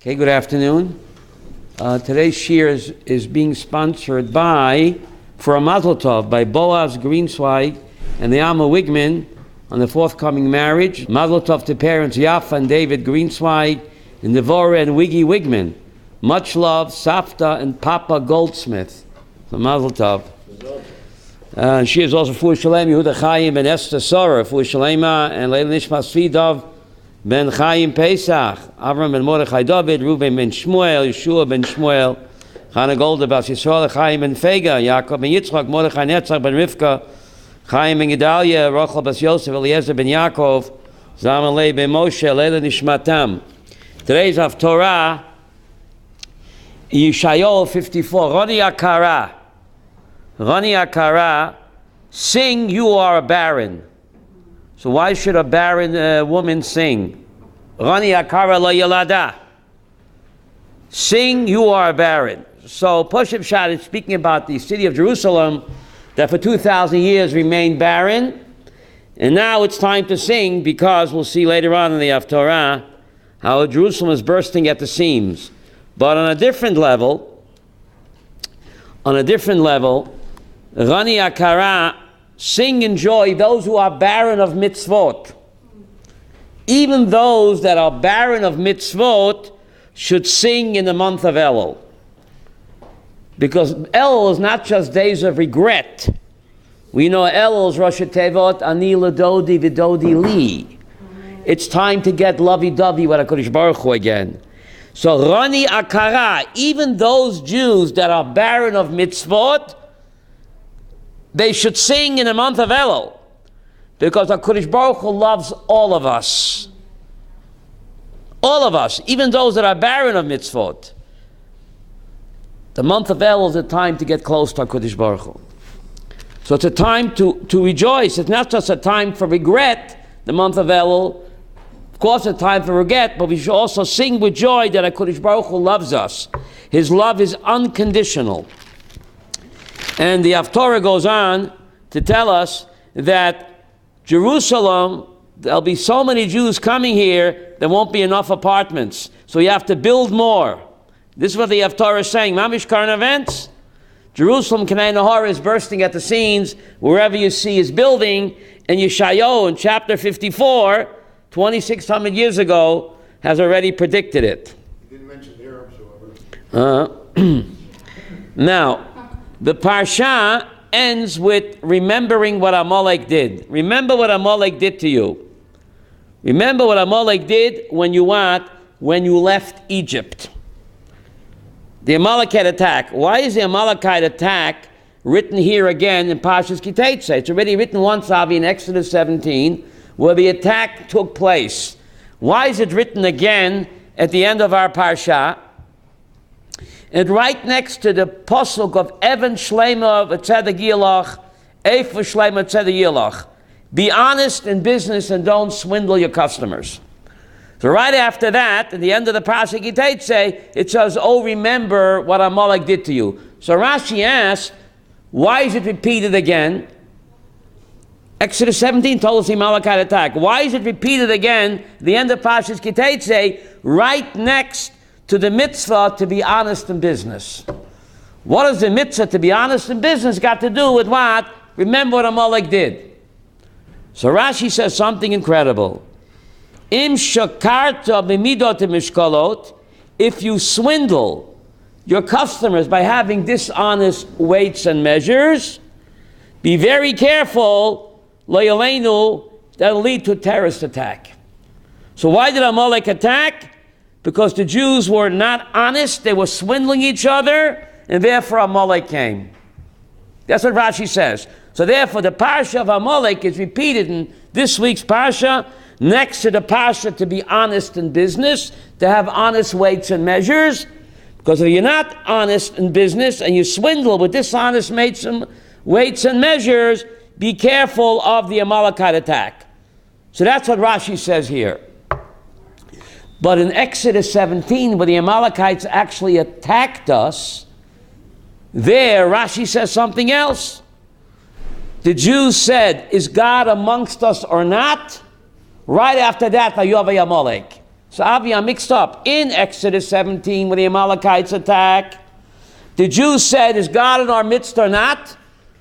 Okay, good afternoon. Today's shiur is being sponsored by, for a Mazel Tov, by Boaz Greenswag and the Alma Wigman on the forthcoming marriage. Mazel Tov to parents Yafa and David Greenswag and Devorah and Wiggy Wigman. Much love, Safta and Papa Goldsmith. So Mazel Tov. She is also Fu Shalem Yehuda Chaim and Esther Sora, Fu Shalema and Leila Nishmas Fidov Ben Chaim Pesach, Avram ben Mordechai David, Reuben ben Shmuel, Yeshua ben Shmuel, Chana Golda Bas Yisrael, Chaim ben Fega, Yaakov ben Yitzchak, Mordechai Netzach ben Rivka, Chaim ben Gedalia, Rachel bas Yosef, Eliezer ben Yaakov, Zalman Lei ben Moshe, Leila Nishmatam. Today's Haftorah, Yeshayahu 54, Rani Akara. Rani Akara, sing, you are a barren. So why should a barren woman sing? Rani Akara la Yalada. Sing, you are barren. So Parshat Shad is speaking about the city of Jerusalem that for 2,000 years remained barren. And now it's time to sing because we'll see later on in the Haftorah how Jerusalem is bursting at the seams. But on a different level, Rani Akara, sing and joy those who are barren of mitzvot. Even those that are barren of mitzvot should sing in the month of Elul. Because Elul is not just days of regret. We know Elul is Rosh Tevot, Ani Ladodi Vidodi Li. It's time to get lovey-dovey with HaKadosh Baruch Hu again. So Rani Akara, even those Jews that are barren of mitzvot, they should sing in the month of Elul, because HaKadosh Baruch Hu loves all of us. All of us, even those that are barren of mitzvot. The month of Elul is a time to get close to HaKadosh Baruch Hu. So it's a time to rejoice. It's not just a time for regret, the month of Elul. Of course, it's a time for regret, but we should also sing with joy that HaKadosh Baruch Hu loves us. His love is unconditional. And the Haftorah goes on to tell us that Jerusalem, there'll be so many Jews coming here, there won't be enough apartments. So you have to build more. This is what the Haftorah is saying. Mamish current events. Jerusalem, Kanai Nahar, is bursting at the seams. Wherever you see is building. And Yeshayahu in chapter 54, 2,600 years ago, has already predicted it. He didn't mention the Arabs, however. Now, the Parsha ends with remembering what Amalek did. Remember what Amalek did to you. Remember what Amalek did when you what? When you left Egypt. The Amalekite attack. Why is the Amalekite attack written here again in Parshat Thetze? It's already written once, Avi, in Exodus 17, where the attack took place. Why is it written again at the end of our Parsha? And right next to the pasuk of Evan Shlema V'Tzedek Yilach, Eif V'Shlema V'Tzedek Yilach. Be honest in business and don't swindle your customers. So right after that, at the end of the Parshat Thetze, it says, oh, remember what Amalek did to you. So Rashi asks, why is it repeated again? Exodus 17 told us the Amalekite attack. Why is it repeated again at the end of Parshat Thetze, right next to the mitzvah to be honest in business? What does the mitzvah to be honest in business got to do with what? Remember what Amalek did. So Rashi says something incredible. Im shakarta b'midot mishkalot, if you swindle your customers by having dishonest weights and measures, be very careful, lo yaleinu, that'll lead to a terrorist attack. So why did Amalek attack? Because the Jews were not honest, they were swindling each other, and therefore Amalek came. That's what Rashi says. So therefore the Parsha of Amalek is repeated in this week's Parsha, next to the Parsha to be honest in business, to have honest weights and measures. Because if you're not honest in business and you swindle with dishonest weights and measures, be careful of the Amalekite attack. So that's what Rashi says here. But in Exodus 17, where the Amalekites actually attacked us, there Rashi says something else. The Jews said, is God amongst us or not? Right after that, Vayova Amalek. So Avi, I'm mixed up. In Exodus 17, when the Amalekites attack, the Jews said, is God in our midst or not?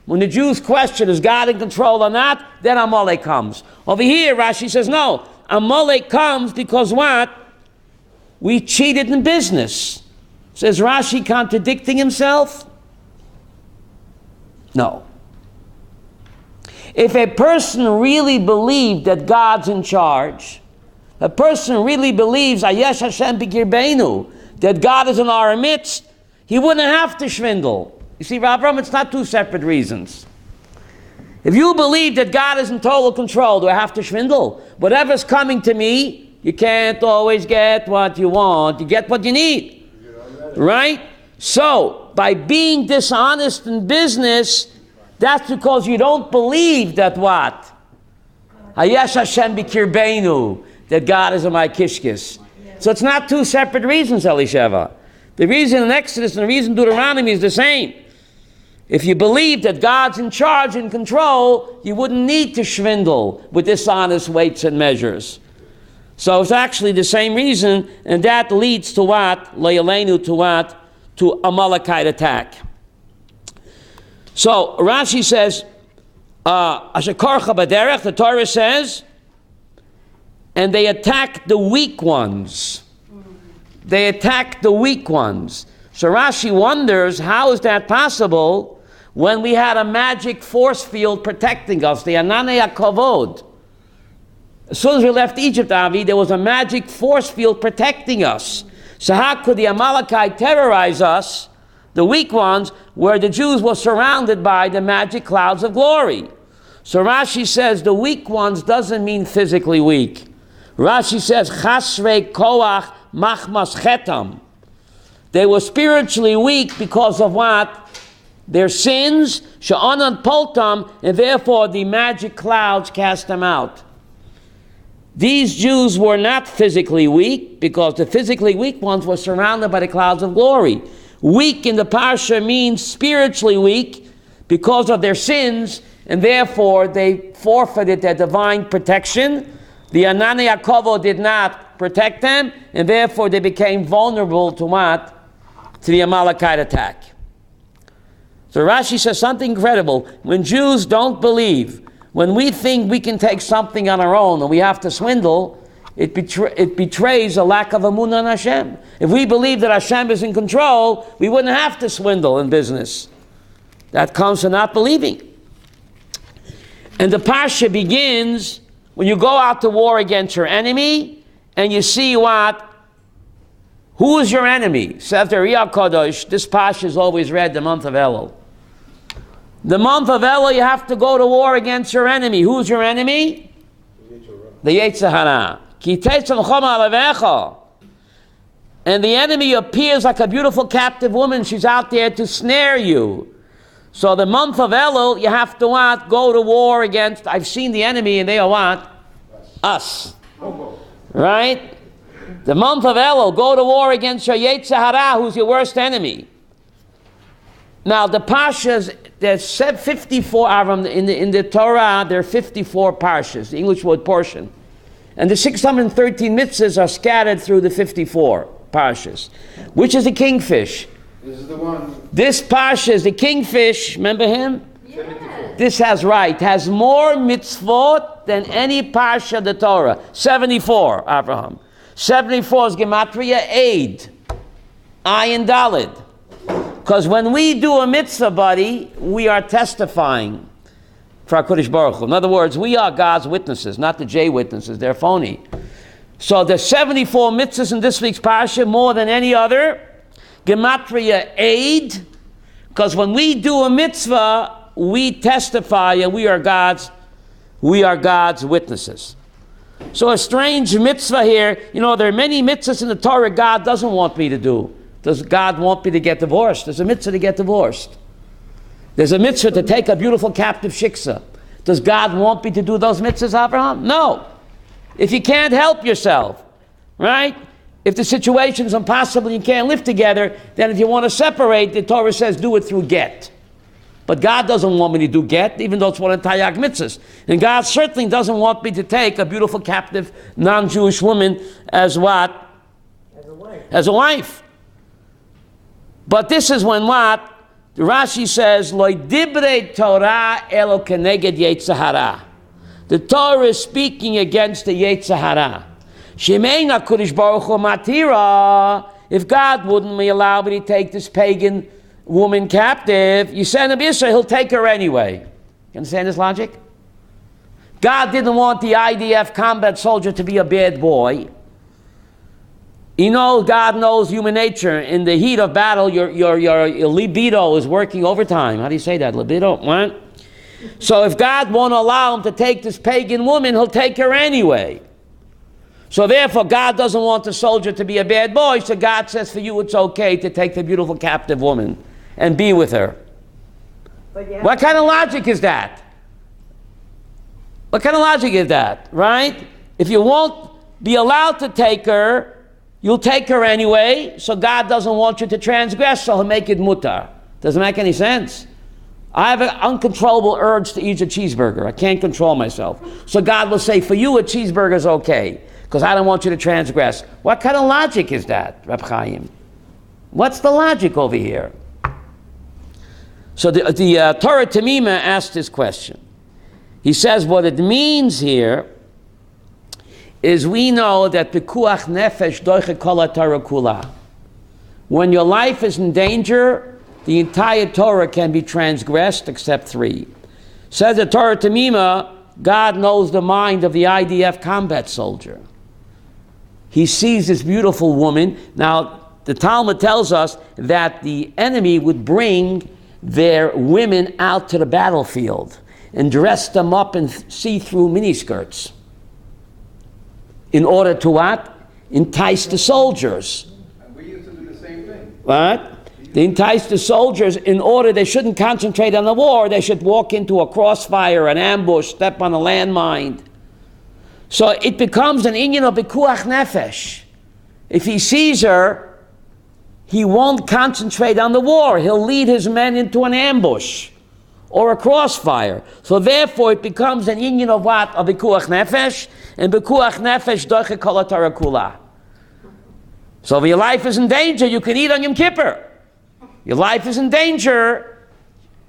When the Jews question, is God in control or not? Then Amalek comes. Over here, Rashi says, no. Amalek comes because what? We cheated in business. So is Rashi contradicting himself? No. If a person really believed that God's in charge, a person really believes Ayesh Hashem b'kirbeinu, that God is in our midst, he wouldn't have to shvindle. You see, Rabbi, it's not two separate reasons. If you believe that God is in total control, do I have to shvindle? Whatever's coming to me, you can't always get what you want. You get what you need. Right? So, by being dishonest in business, that's because you don't believe that what? Hayesh Hashem b'kirbeinu, that God is in my kishkis. So it's not two separate reasons, Elisheva. The reason in Exodus and the reason in Deuteronomy is the same. If you believe that God's in charge and control, you wouldn't need to shvindle with dishonest weights and measures. So it's actually the same reason, and that leads to what? Le'aleinu, to what? To Amalekite attack. So Rashi says, Asher korcha b'derech, the Torah says, and they attacked the weak ones. They attacked the weak ones. So Rashi wonders, how is that possible when we had a magic force field protecting us, the Ananei HaKavod? As soon as we left Egypt, Avi, there was a magic force field protecting us. So how could the Amalekite terrorize us, the weak ones, where the Jews were surrounded by the magic clouds of glory? So Rashi says the weak ones doesn't mean physically weak. Rashi says, Chasrei koach machmas chetam. They were spiritually weak because of what? Their sins, sha'anan poltam, and therefore the magic clouds cast them out. These Jews were not physically weak because the physically weak ones were surrounded by the clouds of glory. Weak in the Parsha means spiritually weak because of their sins, and therefore they forfeited their divine protection. The Ananei HaKavod did not protect them, and therefore they became vulnerable to what? To the Amalekite attack. So Rashi says something incredible. When Jews don't believe, when we think we can take something on our own and we have to swindle, it betrays a lack of emunah in Hashem. If we believe that Hashem is in control, we wouldn't have to swindle in business. That comes from not believing. And the Parsha begins when you go out to war against your enemy and you see what? Who is your enemy? Says the Riyah Kodesh, this Parsha is always read the month of Elul. The month of Elul, you have to go to war against your enemy. Who's your enemy? The Yetzer Hara. Ki tetzem choma alevecha. And the enemy appears like a beautiful captive woman. She's out there to snare you. So the month of Elul, you have to what? Go to war against, I've seen the enemy, and they are what? Us. Right? The month of Elul, go to war against your Yetzer Hara, who's your worst enemy. Now the Parshas, there's 54 Avram, in the Torah, there are 54 Parshas, the English word portion. And the 613 mitzvahs are scattered through the 54 Parshas. Which is the kingfish? This is the one. This Parsha is the kingfish, remember him? Yes. This has more mitzvot than any Parsha of the Torah. 74, Abraham. 74 is Gematria Eid. Ayin Dalid. Because when we do a mitzvah, buddy, we are testifying for HaKadosh Baruch Hu. In other words, we are God's witnesses, not the J witnesses. They're phony. So there's 74 mitzvahs in this week's Parsha, more than any other. Gematria Eid. Because when we do a mitzvah, we testify and we are God's witnesses. So a strange mitzvah here. You know, there are many mitzvahs in the Torah God doesn't want me to do. Does God want me to get divorced? There's a mitzvah to get divorced. There's a mitzvah to take a beautiful captive shiksa. Does God want me to do those mitzvahs, Abraham? No. If you can't help yourself, right? If the situation is impossible and you can't live together, then if you want to separate, the Torah says do it through get. but God doesn't want me to do get, even though it's one of the Taryag mitzvahs. And God certainly doesn't want me to take a beautiful captive non-Jewish woman as what? As a wife. But this is when what? Rashi says, Lo dibre Torah elo keneged yetzer hara. The Torah is speaking against the yetzer hara. Shemeina Kodesh Baruch Hu matira. If God wouldn't allow me to take this pagan woman captive, you send him Israel, he'll take her anyway. You understand this logic? God didn't want the IDF combat soldier to be a bad boy. God knows human nature. In the heat of battle, your libido is working overtime. How do you say that? Libido? What? So if God won't allow him to take this pagan woman, he'll take her anyway. So therefore, God doesn't want the soldier to be a bad boy, so God says for you it's okay to take the beautiful captive woman and be with her. What kind of logic is that? What kind of logic is that, right? If you won't be allowed to take her, you'll take her anyway, so God doesn't want you to transgress, so he'll make it mutar. Doesn't make any sense. I have an uncontrollable urge to eat a cheeseburger. I can't control myself. So God will say, for you a cheeseburger is okay, because I don't want you to transgress. What kind of logic is that, Reb Chaim? What's the logic over here? So the Torah Tamima asked this question. He says what it means here is we know that pikuach nefesh doiche kol haTorah kula. When your life is in danger, the entire Torah can be transgressed except 3. Says the Torah Tamima, God knows the mind of the IDF combat soldier. He sees this beautiful woman. Now, the Talmud tells us that the enemy would bring their women out to the battlefield and dress them up in see-through miniskirts. In order to what? Entice the soldiers. We used to do the same thing. What? They entice the soldiers in order they shouldn't concentrate on the war. They should walk into a crossfire, an ambush, step on a landmine. So it becomes an inyan of bikuach nefesh. If he sees her, he won't concentrate on the war. He'll lead his men into an ambush or a crossfire. So therefore it becomes an inyan of what? Of bikuach nefesh. And bikuach nefesh doiche kol haTorah kula. So if your life is in danger, you can eat on Yom Kippur. Your life is in danger.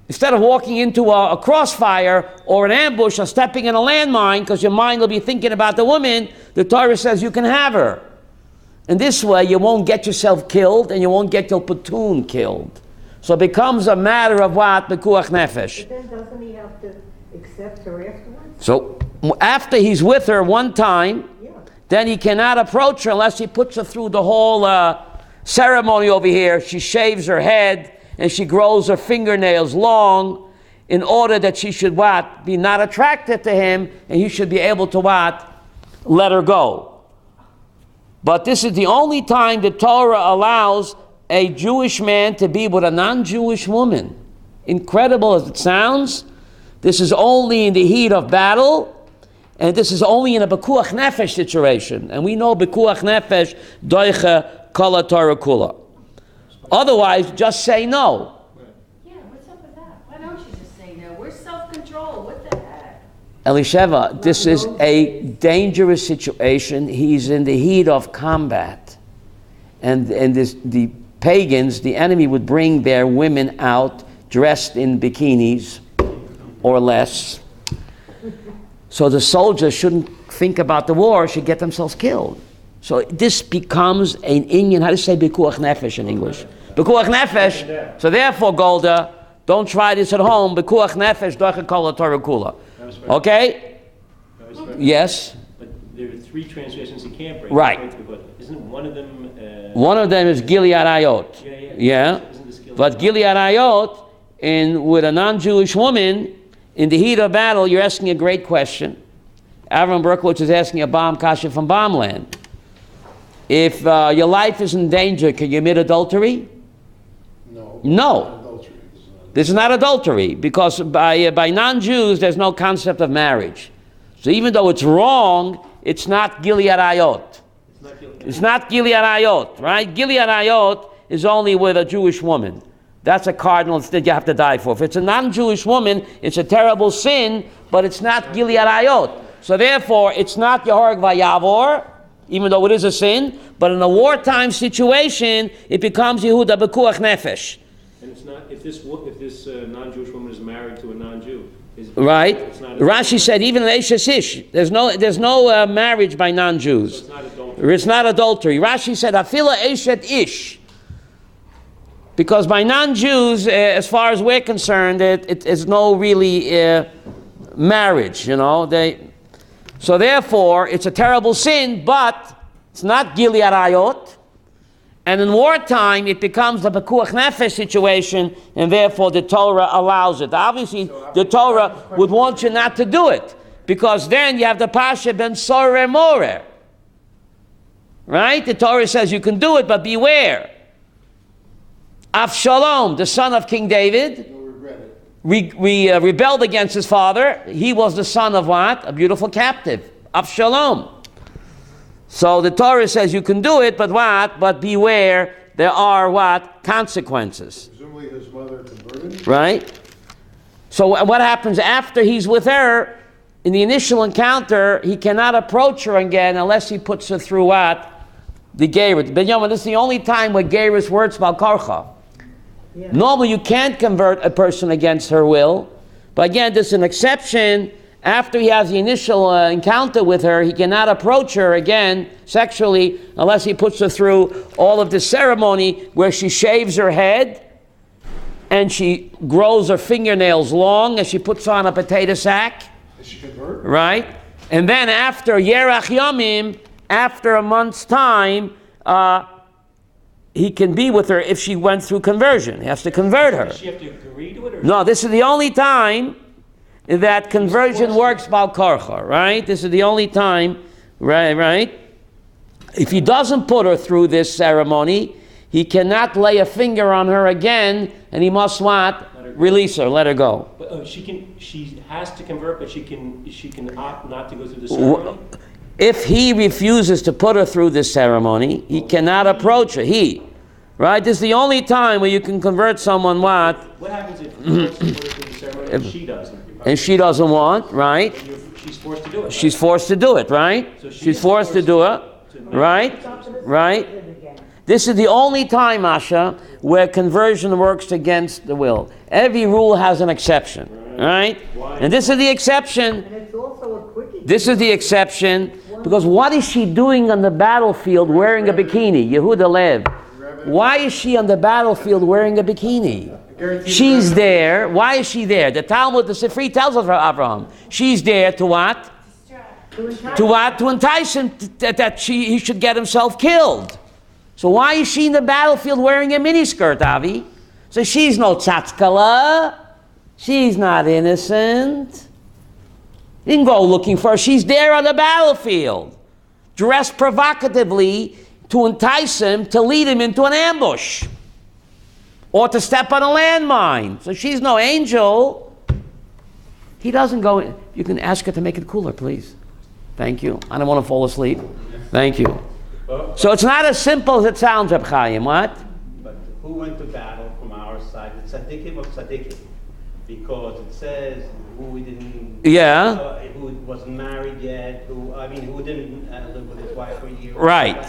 Instead of walking into a crossfire or an ambush or stepping in a landmine because your mind will be thinking about the woman, the Torah says you can have her. And this way you won't get yourself killed and you won't get your platoon killed. So it becomes a matter of what? Bikuach nefesh. But then doesn't he have to accept her afterwards? So after he's with her one time, then he cannot approach her unless he puts her through the whole ceremony over here. She shaves her head and she grows her fingernails long in order that she should what? Be not attracted to him and he should be able to what? Let her go. But this is the only time the Torah allows a Jewish man to be with a non-Jewish woman. Incredible as it sounds, this is only in the heat of battle, and this is only in a bekuach nefesh situation. And we know bekuach nefesh doiche kol haTorah kula. Otherwise, just say no. Yeah, what's up with that? Why don't you just say no? We're self-control. What the heck? Elisheva, this is a dangerous situation. He's in the heat of combat. And the pagans, the enemy would bring their women out dressed in bikinis or less. So the soldiers shouldn't think about the war, should get themselves killed. So this becomes an inyan, how do you say bekuach nefesh in English? Bekuach nefesh. So therefore, Golda, don't try this at home. Bekuach nefesh doiche kol haTorah kula. Okay? Yes? But there are 3 translations you can't bring. Right. Isn't one of them... One of them is Gilead Ayot. Yeah. But Gilead Ayot, with a non-Jewish woman, in the heat of battle, you're asking a great question. Avram Berkowitz is asking a bomb kasha from Bombland. If your life is in danger, can you commit adultery? No. No. This is not adultery, because by non-Jews, there's no concept of marriage. So even though it's wrong, it's not Gilead Ayot. It's not Gilead Ayot, right? Gilead Ayot is only with a Jewish woman. That's a cardinal that you have to die for. If it's a non-Jewish woman, it's a terrible sin, but it's not Gilead Ayot. So therefore, it's not Yehoreg Vayavor, even though it is a sin, but in a wartime situation, it becomes Yehuda Bekuach Nefesh. And it's not, if this non-Jewish woman is married to a non-Jew, right? It's not Rashi said even an Eishes Ish. There's no marriage by non-Jews. So it's not adultery. It's not adultery. Rashi said Afila Eshet Ish. Because by non-Jews, as far as we're concerned, it is no really marriage, you know. So therefore, it's a terrible sin, but it's not Gilead Ayot. And in wartime, it becomes the Bekuach Nefesh situation, and therefore the Torah allows it. Obviously, the Torah would want you not to do it, because then you have the Parshat ben Sorer Morer. Right? The Torah says you can do it, but beware. Avshalom, the son of King David, rebelled against his father. He was the son of what? A beautiful captive. Avshalom. So the Torah says you can do it, but what? But beware, there are what? Consequences. Presumably his mother converted? Right? So what happens after he's with her? In the initial encounter, he cannot approach her again unless he puts her through what? The Geirus. But this is the only time where Geirus works Balkarcha. Yeah. Normally you can't convert a person against her will. But again, there's an exception. After he has the initial encounter with her, he cannot approach her again sexually unless he puts her through all of the ceremony where she shaves her head and she grows her fingernails long and she puts on a potato sack. Did she convert? Right? And then after Yerach Yomim, after a month's time, he can be with her if she went through conversion. He has to convert her. Does she have to agree to it? Or No, this is the only time that conversion works Balkarcha, right? This is the only time, right? If he doesn't put her through this ceremony, he cannot lay a finger on her again, and he must what? Release her, let her go. But, she has to convert, but she can opt not to go through the ceremony? If he refuses to put her through this ceremony, he cannot approach her. Right? This is the only time where you can convert someone what? What happens if he wants to put her through the ceremony and she doesn't? And she doesn't want, right? She's forced to do it. She's forced to do it, right? So She's forced to do it, right? Right? This is the only time, Asha, where conversion works against the will. Every rule has an exception, right? And this is the exception. And it's also a quickie. This is the exception, because what is she doing on the battlefield wearing a bikini? Yehuda Lev. Why is she on the battlefield wearing a bikini? She's there. Why is she there? The Talmud, the Sifri tells us, Abraham, she's there to what? To what? To entice him that he should get himself killed. So why is she in the battlefield wearing a miniskirt, Avi? So she's no tzatzkala. She's not innocent. You can go looking for her. She's there on the battlefield, dressed provocatively to entice him, to lead him into an ambush, or to step on a landmine. So she's no angel. He doesn't go in. You can ask her to make it cooler, please. Thank you. I don't want to fall asleep. Thank you. So it's not as simple as it sounds, Reb Chaim. What? But who went to battle from our side? The tzaddikim of tzaddikim. Because it says who didn't, who wasn't married yet, who didn't live with his wife for a year. Right.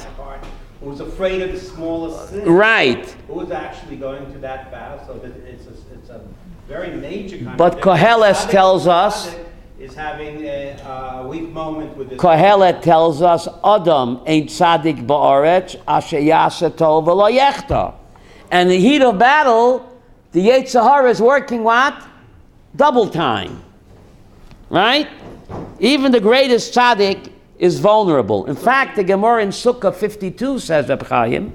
Who was afraid of the smallest sin. Right. Who was actually going to that battle? So that it's a very major kind But Koheles tells us, is having a weak moment with this. Kohelet tells us, Adam ain't tzaddik ba'aretz, asher yaseh tov v'lo yechta. And in the heat of battle, the Yetzer Hara is working what? Double time. Right? Even the greatest tzaddik is vulnerable. In fact, the Gemara in Sukkah 52 says, Reb Chaim,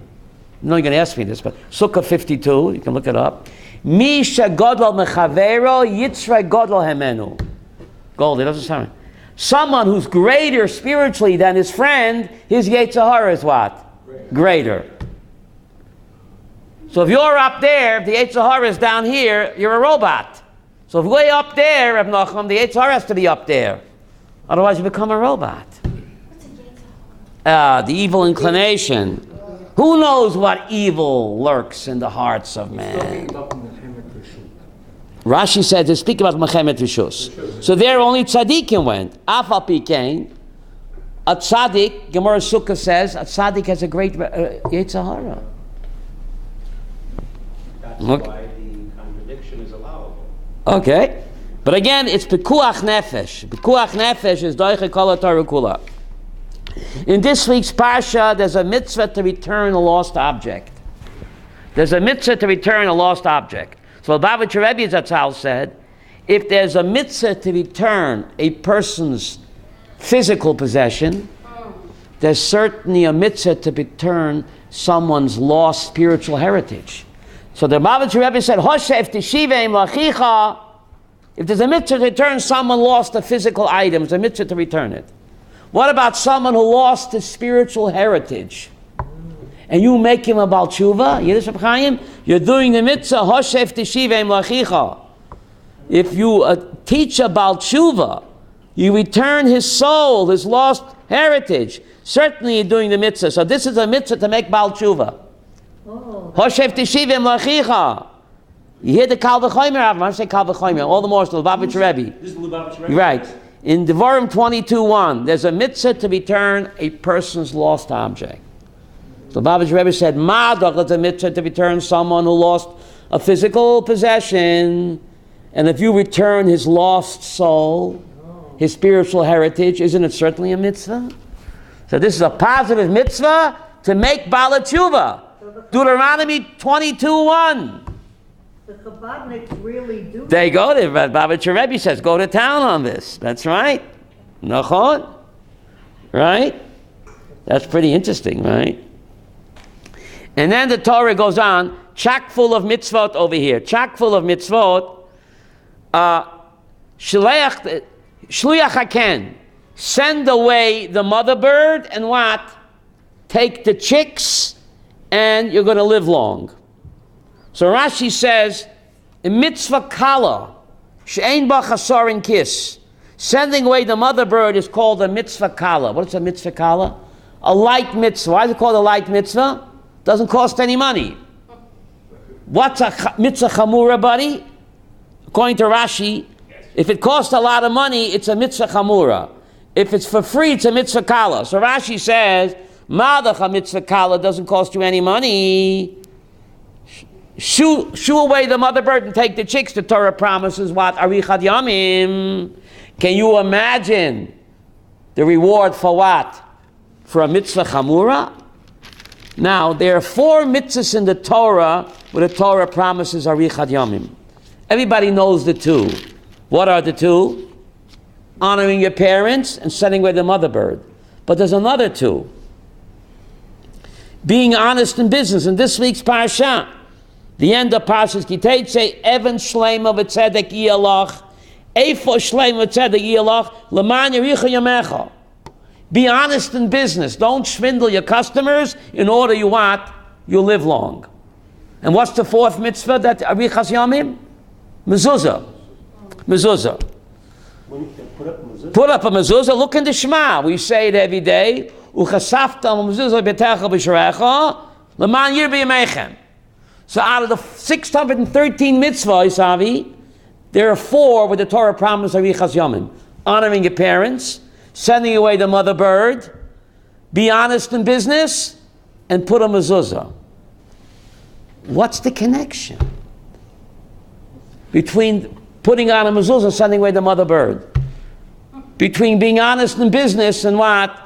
I'm not going to ask me this, but Sukkah 52, you can look it up. Mi shegodol mechavero yitzrei godol hemenu. Gold, it doesn't sound. Someone who's greater spiritually than his friend, his Yetzer Hara is what? Greater. So if you're up there, if the Yetzer Hara is down here, you're a robot. So if you're way up there, Reb Nachum, the Yetzer Hara has to be up there. Otherwise you become a robot. The evil inclination. Who knows what evil lurks in the hearts of man? Rashi said to speak about Mechemet Rishus. So there only tzaddikim went. Afal Pikein, a tzaddik, Gemara Sukkah says, a tzaddik has a great Yetzer Hara. That's why the contradiction is allowable. Okay. But again, it's Pekuach Nefesh. Pekuach Nefesh is Doiche Kol HaTorah Kula. In this week's Parsha, there's a mitzvah to return a lost object. There's a mitzvah to return a lost object. So Lubavitcher Rebbe Zatzal said, if there's a mitzvah to return a person's physical possession, there's certainly a mitzvah to return someone's lost spiritual heritage. So the Lubavitcher Rebbe said, Hoshef Teshivim Lachicha. If there's a mitzvah to return someone lost a physical item, it's a mitzvah to return it. What about someone who lost his spiritual heritage? And you make him a Baal Tshuva, Yiddish Chaim, you're doing the mitzvah, Hoshef Teshivim Lachicha. If you teach a Baal Tshuva, you return his soul, his lost heritage. Certainly you're doing the mitzvah. So this is a mitzvah to make Baal Tshuva. Hoshef Teshivim Lachicha. You hear the Kal V'chomer, I say Kal V'chomer, all the more so the Lubavitcher Rebbe. This is the Lubavitcher Rebbe. Right. In Devarim 22:1, there's a mitzvah to return a person's lost object. So the Lubavitcher Rebbe said, Ma'adach is a mitzvah to return someone who lost a physical possession. And if you return his lost soul, his spiritual heritage, isn't it certainly a mitzvah? So this is a positive mitzvah to make Baal Tshuva. Deuteronomy 22:1. The Chabadniks really do. They go to Lubavitcher Rebbe says, go to town on this. That's right. Nachon? Right? That's pretty interesting, right? And then the Torah goes on, chock full of mitzvot over here. Chock full of mitzvot. Shluach haken. Send away the mother bird and what? Take the chicks and you're going to live long. So Rashi says, a mitzvah kala, she'ein ba chasarin kiss. Sending away the mother bird is called a mitzvah kala. What's a mitzvah kala? A light mitzvah. Why is it called a light mitzvah? Doesn't cost any money. What's a mitzvah chamura, buddy? According to Rashi, if it costs a lot of money, it's a mitzvah chamura. If it's for free, it's a mitzvah kala. So Rashi says, madach a mitzvah kala doesn't cost you any money. Shoo away the mother bird and take the chicks. The Torah promises what? Arichad Yamim. Can you imagine the reward for what? For a mitzvah chamura? Now, there are 4 mitzvahs in the Torah where the Torah promises Arichad Yamim. Everybody knows the 2. What are the 2? Honoring your parents and sending away the mother bird. But there's another 2. Being honest in business. In this week's Parshat, the end of Parshat Thetze, Evan Shleima v'tzedek yiyalach, Eifo Shleima v'tzedek yiyalach, L'man yericha yamecha. Be honest in business. Don't swindle your customers in order you what? You live long. And what's the 4th mitzvah that Arichas Yamim? Mezuzah. Mezuzah. Put up a mezuzah. Look in the Shema. We say it every day. Uchasafta mezuzah b'techa b'sharecha, L'man yirbi yamechem. So out of the 613 mitzvahs, Avi, there are 4 where the Torah promises Arichas Yamim. Honoring your parents, sending away the mother bird, be honest in business, and put a mezuzah. What's the connection between putting on a mezuzah and sending away the mother bird? Between being honest in business and what?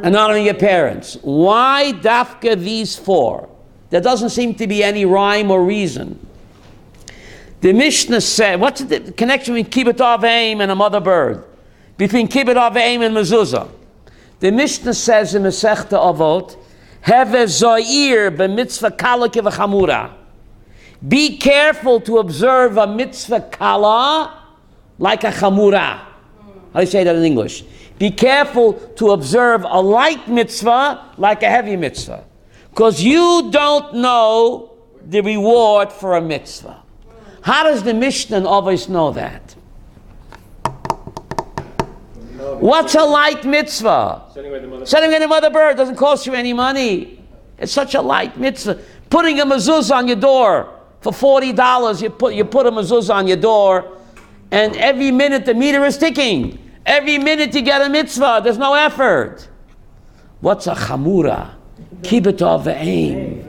And honoring your parents. Why dafka these 4? There doesn't seem to be any rhyme or reason. The Mishnah said, what's the connection between kibbut aveim and a mother bird? Between kibbut aveim and mezuzah. The Mishnah says in Masechta Avot, Heve zo'ir b'mitzvah kala kivachamura. Be careful to observe a mitzvah kala like a chamura. How do you say that in English? Be careful to observe a light mitzvah like a heavy mitzvah. Because you don't know the reward for a mitzvah. How does the Mishnah always know that? What's a light mitzvah? Sending away the mother bird doesn't cost you any money. It's such a light mitzvah. Putting a mezuzah on your door for $40, you put a mezuzah on your door, and every minute the meter is ticking. Every minute you get a mitzvah. There's no effort. What's a chamura? Kibbut aim.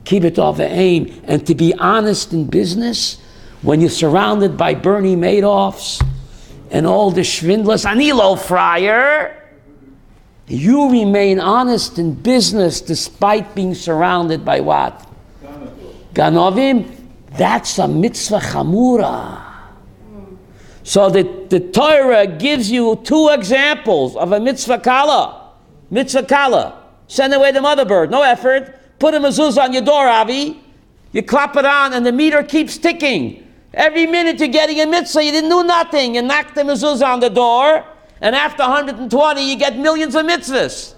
Kibbut aim. And to be honest in business, when you're surrounded by Bernie Madoffs and all the schwindlers, Anilo Fryer, you remain honest in business despite being surrounded by what? Ganovim. That's a mitzvah chamura. So the Torah gives you two examples of a mitzvah kala. Mitzvah kala. Send away the mother bird. No effort. Put a mezuzah on your door, Avi. You clap it on and the meter keeps ticking. Every minute you're getting a mitzvah. You didn't do nothing. You knock the mezuzah on the door, and after 120 you get millions of mitzvahs.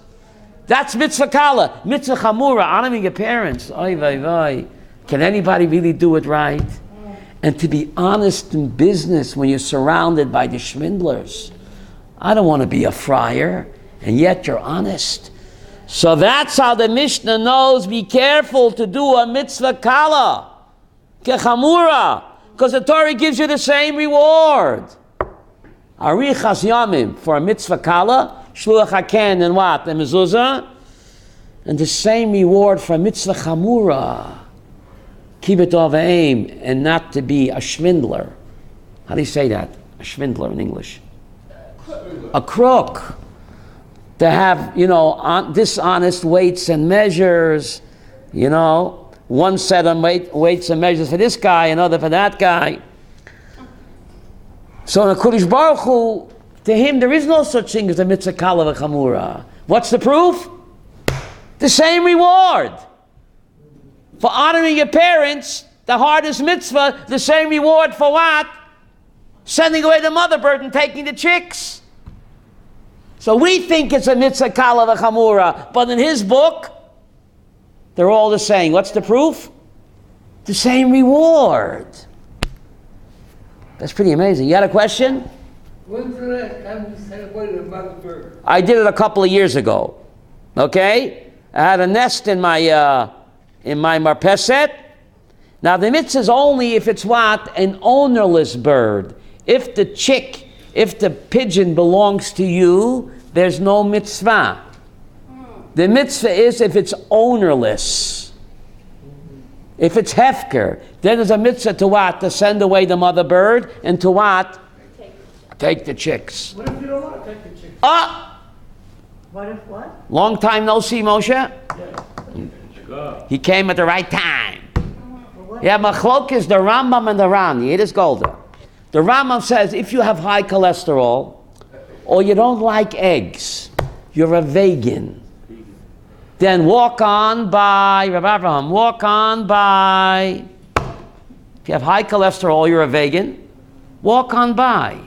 That's mitzvah kala. Mitzvah chamura, honoring your parents. Oy vay vay. Can anybody really do it right? And to be honest in business when you're surrounded by the schwindlers. I don't want to be a friar, and yet you're honest. So that's how the Mishnah knows, be careful to do a mitzvah kala, kechamura, because the Torah gives you the same reward. Arichas yamim for a mitzvah kala, shluach haken and what? The mezuzah, and the same reward for a mitzvah chamura. Kibbut aim, and not to be a schwindler. How do you say that? A schwindler in English. A crook. To have, dishonest weights and measures, one set of weights and measures for this guy, another for that guy. So in HaKadosh Baruch Hu, to him there is no such thing as a mitzvah kala v'chamura. What's the proof? The same reward. For honoring your parents, the hardest mitzvah, the same reward for what? Sending away the mother bird and taking the chicks. So we think it's a mitzvah kala v'chamura, but in his book, they're all the same. What's the proof? The same reward. That's pretty amazing. You had a question? When's the last time you celebrated a mother bird? I did it a couple of years ago. Okay? I had a nest in my marpeset. Now the mitzvah is only if it's what? An ownerless bird. If the pigeon belongs to you, there's no mitzvah. The mitzvah is if it's ownerless. If it's hefker, then there's a mitzvah to what? To send away the mother bird, and to what? Take the chicks. What if you don't want to take the chicks? What if what? Long time no see, Moshe? He came at the right time. Yeah, machlok is the Rambam and the Ran. It is golden. The Rambam says if you have high cholesterol or you don't like eggs, you're a vegan. Then walk on by, Rabbi Abraham, walk on by. If you have high cholesterol, you're a vegan. Walk on by.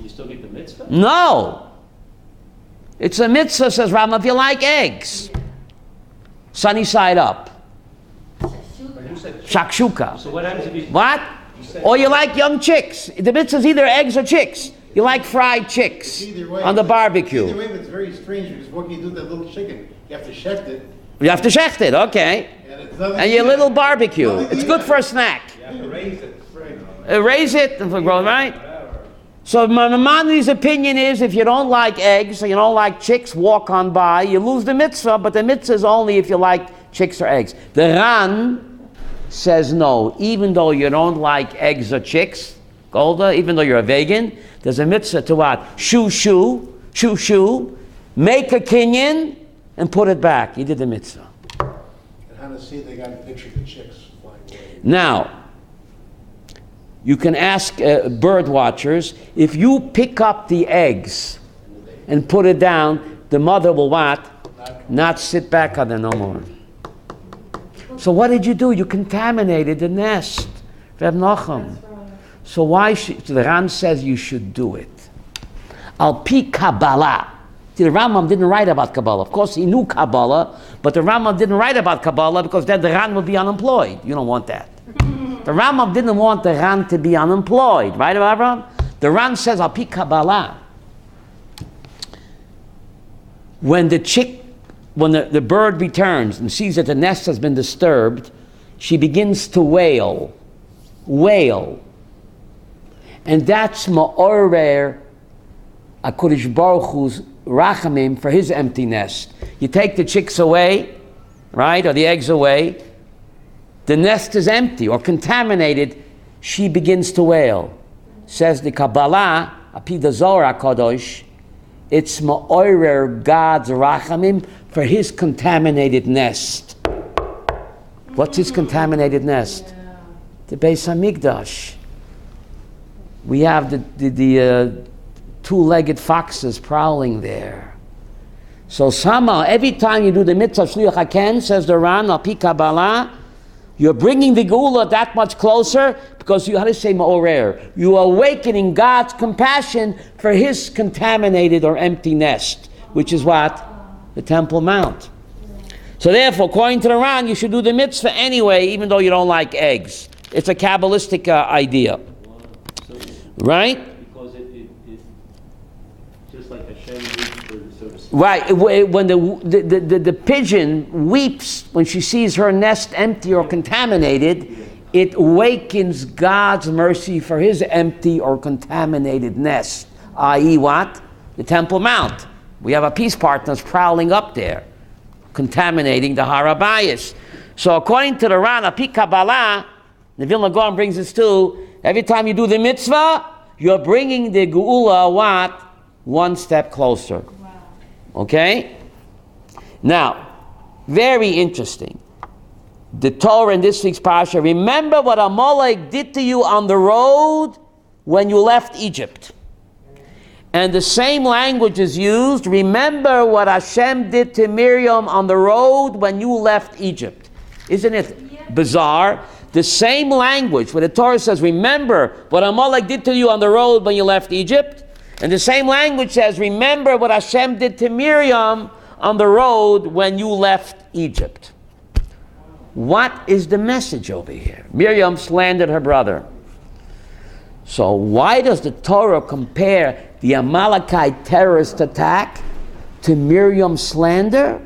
You still get the mitzvah? No. It's a mitzvah, says Rambam, if you like eggs. Sunny side up. Shakshuka. So what happens if you... What? Or you like young chicks. The mitzvah is either eggs or chicks. You like fried chicks on the barbecue. Either way, it's very strange because what can you do with that little chicken? You have to shecht it. You have to shecht it, okay. And your little barbecue. It's good for a snack. You have to raise it. Right. Raise it, right? So Maimonides' opinion is if you don't like eggs or you don't like chicks, walk on by. You lose the mitzvah, but the mitzvah is only if you like chicks or eggs. The Ran says no. Even though you don't like eggs or chicks, Golda, even though you're a vegan, there's a mitzvah to what? Shoo, make a kinyan and put it back. You did the mitzvah. And how to see they got a picture of the chicks flying away. Now, you can ask bird watchers, if you pick up the eggs and put it down, the mother will what? Not sit back on there no more. So what did you do? You contaminated the nest. Reb Nachum. So why should, the Ran says you should do it. Al pi Kabbalah. See, the Rambam didn't write about Kabbalah. Of course, he knew Kabbalah, but the Rambam didn't write about Kabbalah because then the Ran would be unemployed. You don't want that. The Rambam didn't want the Ran to be unemployed, right, Abraham? The Ran says Al pi Kabbalah. When the chick when the bird returns and sees that the nest has been disturbed, she begins to wail. And that's ma'orer HaKadosh Baruch Hu's rachamim for his empty nest. You take the chicks away, right, or the eggs away, the nest is empty or contaminated, she begins to wail. Says the Kabbalah, Apida Zohar HaKadosh, it's ma'orer God's rachamim for his contaminated nest. What's his contaminated nest? The Beis HaMikdash. We have the two-legged foxes prowling there. So somehow, every time you do the mitzvah shliach haken, says the Ran, al pi Kabbalah, you're bringing the geula that much closer because you, how to say ma'orer, you are awakening God's compassion for his contaminated or empty nest, which is what? The Temple Mount. So therefore, according to the Ran, you should do the mitzvah anyway, even though you don't like eggs. It's a Kabbalistic idea. Right? Because it just like Hashem weeps, so to speak. Right. When the pigeon weeps when she sees her nest empty or contaminated, it awakens God's mercy for his empty or contaminated nest, i.e. what? The Temple Mount. We have a peace partners prowling up there, contaminating the Har HaBayis. So according to the Ran, Api Kabbalah, the Vilna Gaon brings this too, every time you do the mitzvah, you're bringing the geula what? One step closer. Wow. Okay? Now, very interesting. The Torah in this week's Parshat, remember what Amalek did to you on the road when you left Egypt. And the same language is used, remember what Hashem did to Miriam on the road when you left Egypt. Isn't it bizarre? The same language where the Torah says, remember what Amalek did to you on the road when you left Egypt. And the same language says, remember what Hashem did to Miriam on the road when you left Egypt. What is the message over here? Miriam slandered her brother. So why does the Torah compare the Amalekite terrorist attack to Miriam's slander?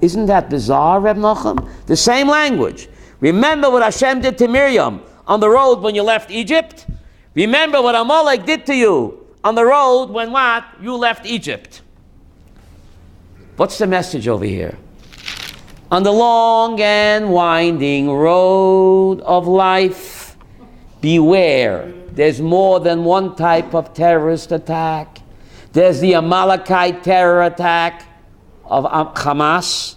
Isn't that bizarre, Reb Nachum? The same language. Remember what Hashem did to Miriam on the road when you left Egypt. Remember what Amalek did to you on the road when what? You left Egypt. What's the message over here? On the long and winding road of life, beware. There's more than one type of terrorist attack. There's the Amalekite terror attack of Hamas.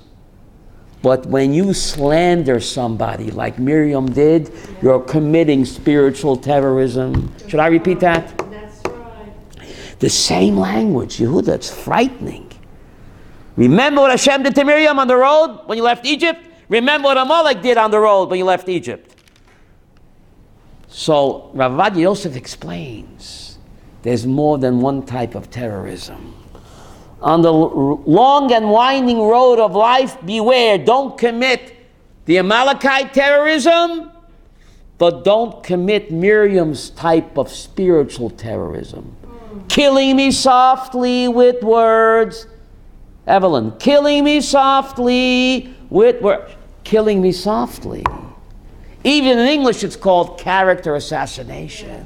But when you slander somebody like Miriam did, you're committing spiritual terrorism. Should I repeat that? That's right. The same language, Yehuda, it's frightening. Remember what Hashem did to Miriam on the road when you left Egypt? Remember what Amalek did on the road when you left Egypt. So Rav Ovadia Yosef explains, there's more than one type of terrorism. On the long and winding road of life, beware, don't commit the Amalekite terrorism, but don't commit Miriam's type of spiritual terrorism. Killing me softly with words. Evelyn, killing me softly with words. Killing me softly. Even in English it's called character assassination.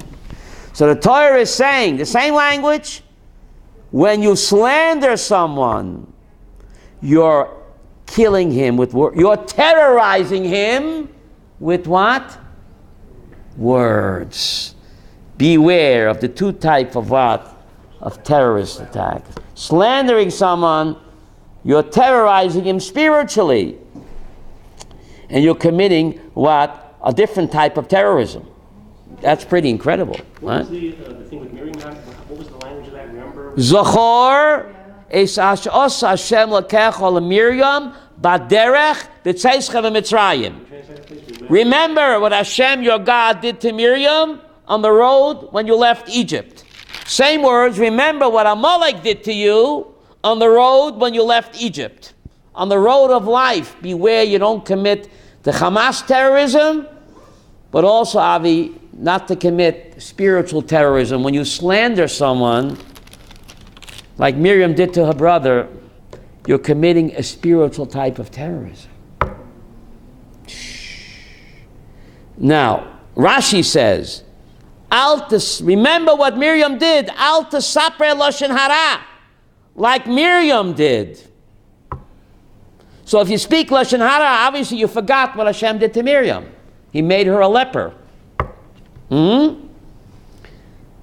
So the Torah is saying, the same language, when you slander someone, you're killing him with words. You're terrorizing him with what? Words. Beware of the two types of what? Of terrorist attack. Slandering someone, you're terrorizing him spiritually. And you're committing what? A different type of terrorism. That's pretty incredible. What was the thing with Miriam? What was the language of that? Remember? Zachor es os Hashem lakecha Miriam baderech b'tzeischem v'Mitzrayim. Remember what Hashem your God did to Miriam on the road when you left Egypt. Same words. Remember what Amalek did to you on the road when you left Egypt. On the road of life, beware you don't commit the Hamas terrorism, but also, Avi, not to commit spiritual terrorism. When you slander someone, like Miriam did to her brother, you're committing a spiritual type of terrorism. Now, Rashi says, remember what Miriam did. Al tesapre lashon hara, like Miriam did. So if you speak lashon hara, obviously you forgot what Hashem did to Miriam. He made her a leper.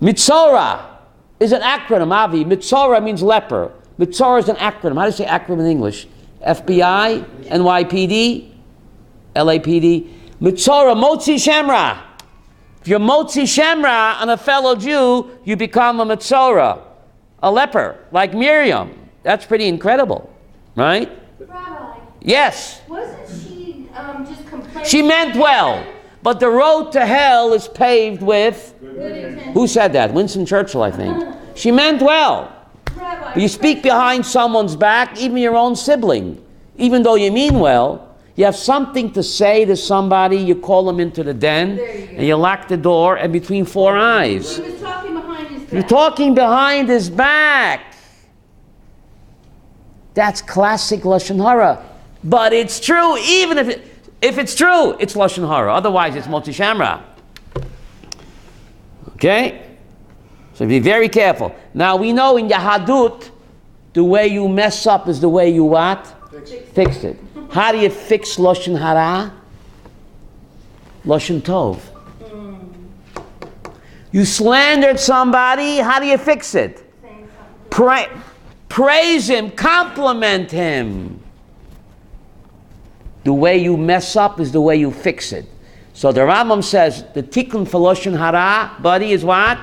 Mitzora is an acronym, Avi. Mitzora means leper. Mitzora is an acronym. How do you say acronym in English? FBI, NYPD, LAPD. Mitzora, Motzi Shemra. If you're Motzi Shemra on a fellow Jew, you become a Mitzora, a leper, like Miriam. That's pretty incredible, right? Rabbi, Yes. wasn't she just complaining? She meant well, but the road to hell is paved with... Good intention. Who said that? Winston Churchill, I think. She meant well. Rabbi, But you speak behind someone's back, even your own sibling. Even though you mean well, you have something to say to somebody, you call them into the den, There you go. and you lock the door, and between four eyes. She was talking behind his back. You're talking behind his back. That's classic Lashon Hara. But it's true, even if it's true, it's Lashon Hara. Otherwise, it's Motzi Shamra. Okay? So be very careful. Now, we know in Yahadut, the way you mess up is the way you what? Fix it. How do you fix Lashon Hara? Lashon Tov. You slandered somebody, how do you fix it? Praise him, compliment him. The way you mess up is the way you fix it. So the Rambam says the tikkun for Lashon Hara, buddy, is what?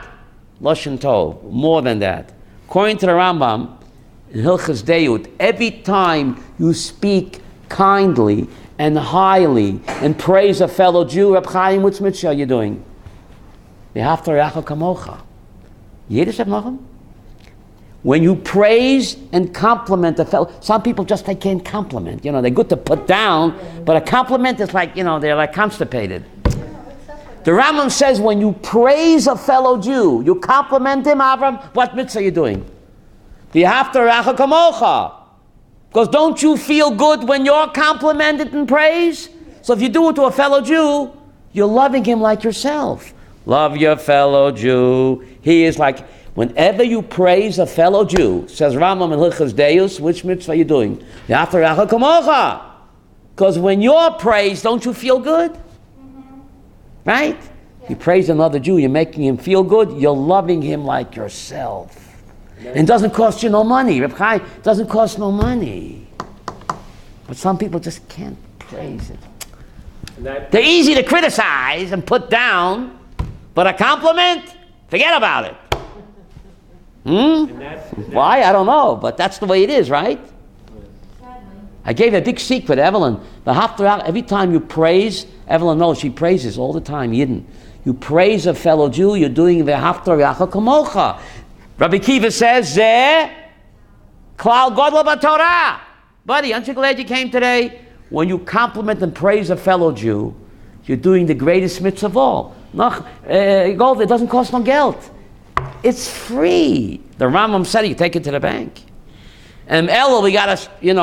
Lashon Tov. More than that. According to the Rambam, in Hilchas Deut, every time you speak kindly and highly and praise a fellow Jew, Reb Chaim, which mitzvah are you doing? Haftorah kamocha. Yiddish Nachum? When you praise and compliment a fellow, some people just they can't compliment. You know, they're good to put down, but a compliment is like, you know, they're like constipated. The Rambam says when you praise a fellow Jew, you compliment him, Avram, what mitzvah are you doing? Haftorah kamocha. Because don't you feel good when you're complimented and praised? So if you do it to a fellow Jew, you're loving him like yourself. Love your fellow Jew. He is like, whenever you praise a fellow Jew, says Rambam in Hilchas Deus, which mitzvah are you doing? Because when you're praised, don't you feel good? Right? You praise another Jew, you're making him feel good, you're loving him like yourself. And it doesn't cost you no money. Reb Chaim, it doesn't cost no money. But some people just can't praise it. They're easy to criticize and put down, but a compliment, forget about it. Why? I don't know, but that's the way it is, right? I gave a big secret, Evelyn. The Haftorah, every time you praise, Evelyn knows she praises all the time, Yidden. You praise a fellow Jew, you're doing the Haftorah kamocha. Rabbi Kiva says, Zeh klal godla b'Torah. Buddy, aren't you glad you came today? When you compliment and praise a fellow Jew, you're doing the greatest mitzvah of all. Gold, it doesn't cost no geld. It's free. The Rambam said you take it to the bank. And Elul,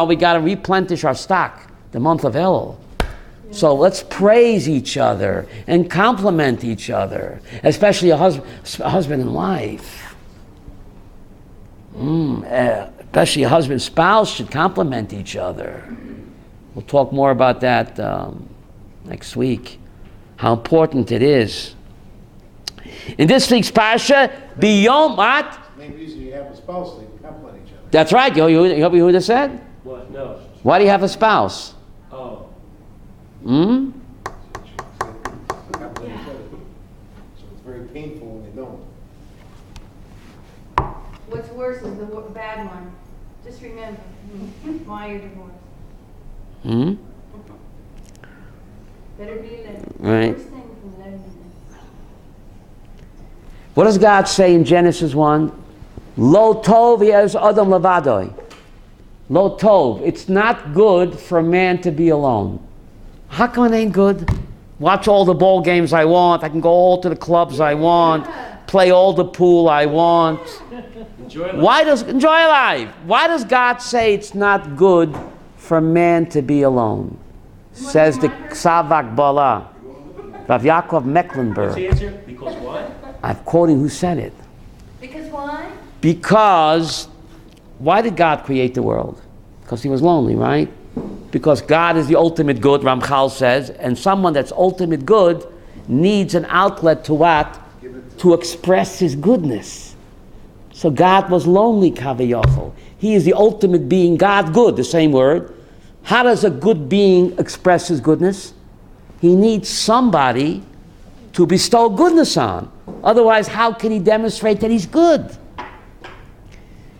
we gotta replenish our stock, the month of Elul. So let's praise each other and compliment each other, especially a husband and wife. Especially a husband and spouse should compliment each other. We'll talk more about that next week, how important it is. In this week's Parsha, beyond what? The main reason you have a spouse, they compliment each other. That's right. You know who this said? What? No. Why do you have a spouse? Oh. They compliment each other. So it's very painful when they don't. What's worse is the bad one. Just remember why you're divorced. Better be led. Right. First thing from letting you. What does God say in Genesis 1? Lo tov yes adam levadoi. Lo tov. It's not good for man to be alone. How come it ain't good? Watch all the ball games I want. I can go all to the clubs I want. play all the pool I want. Enjoy life. Enjoy life. Why does God say it's not good for man to be alone? Says the Ksavak Bala, Rav Yaakov Mecklenburg. What's the answer? Because what? I'm quoting who said it. Because why? Because, why did God create the world? Because he was lonely, right? Because God is the ultimate good, Ramchal says, and someone that's ultimate good needs an outlet to what? To express his goodness. So God was lonely, Kaviyachol. He is the ultimate being, God good, the same word. How does a good being express his goodness? He needs somebody to bestow goodness on. Otherwise, how can he demonstrate that he's good?